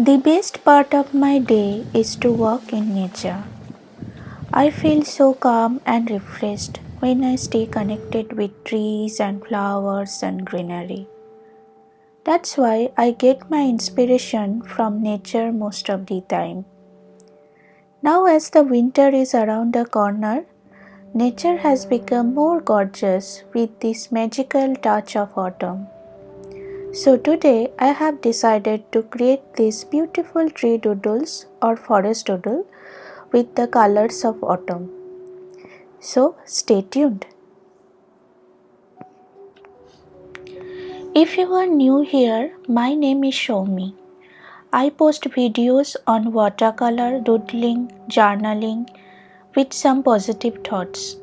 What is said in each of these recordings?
The best part of my day is to walk in nature. I feel so calm and refreshed when I stay connected with trees and flowers and greenery. That's why I get my inspiration from nature most of the time. Now, as the winter is around the corner, nature has become more gorgeous with this magical touch of autumn. So today I have decided to create these beautiful tree doodles or forest doodle with the colors of autumn. So stay tuned. If you are new here, my name is Shomi. I post videos on watercolor, doodling, journaling with some positive thoughts.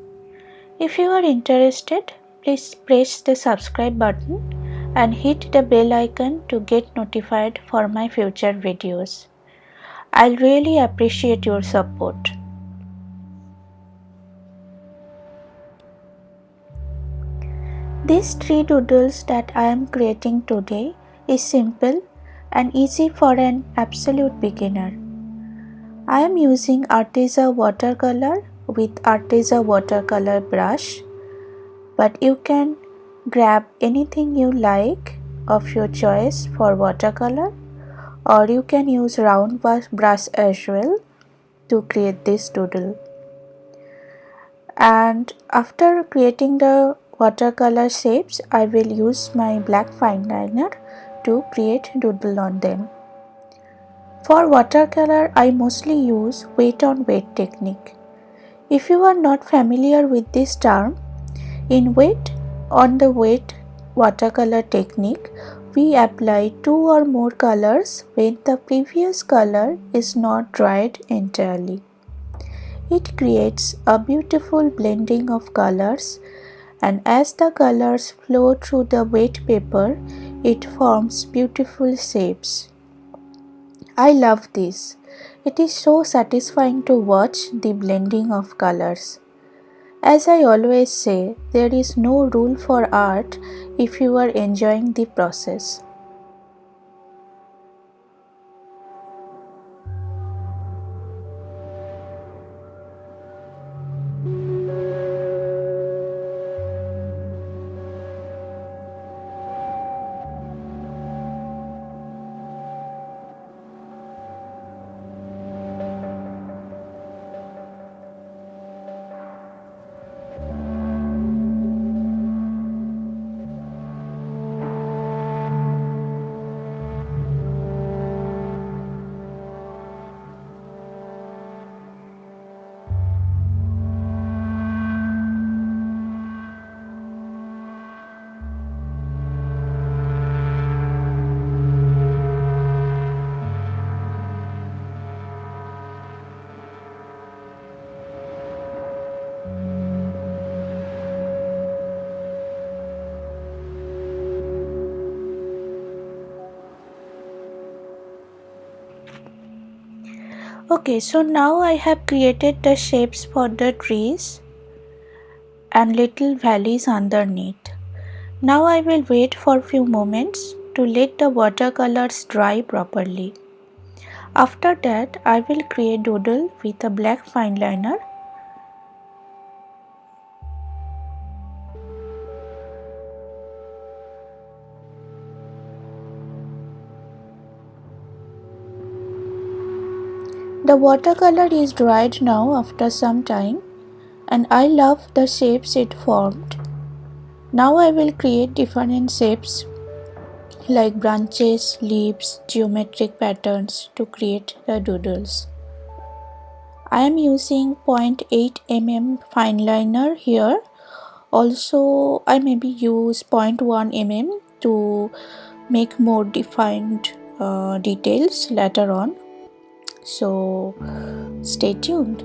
If you are interested, please press the subscribe button and hit the bell icon to get notified for my future videos. I'll really appreciate your support. These three doodles that I am creating today is simple and easy for an absolute beginner. I am using Arteza watercolor with Arteza watercolor brush, but you can grab anything you like of your choice for watercolor, or you can use round brush as well to create this doodle. And after creating the watercolor shapes, I will use my black fine liner to create doodle on them. For watercolor, I mostly use wet on wet technique. If you are not familiar with this term, in wet on the wet watercolor technique, we apply two or more colors when the previous color is not dried entirely. It creates a beautiful blending of colors, and as the colors flow through the wet paper, it forms beautiful shapes. I love this. It is so satisfying to watch the blending of colors. As I always say, there is no rule for art if you are enjoying the process. Okay, so now I have created the shapes for the trees and little valleys underneath. Now I will wait for few moments to let the watercolors dry properly. After that, I will create doodle with a black fine liner. The watercolor is dried now after some time, and I love the shapes it formed. Now I will create different shapes like branches, leaves, geometric patterns to create the doodles. I am using 0.8 mm fine liner here. Also, I maybe use 0.1 mm to make more defined details later on. So stay tuned.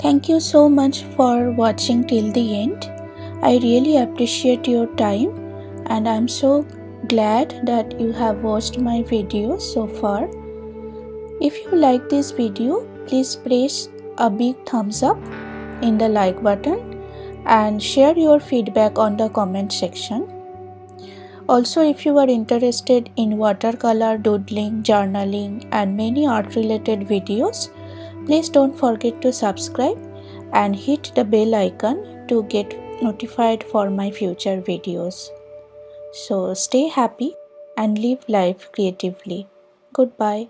Thank you so much for watching till the end. I really appreciate your time and I'm so glad that you have watched my video so far. If you like this video, please press a big thumbs up in the like button and share your feedback on the comment section. Also, if you are interested in watercolor, doodling, journaling and many art related videos, please don't forget to subscribe and hit the bell icon to get notified for my future videos. So stay happy and live life creatively. Goodbye.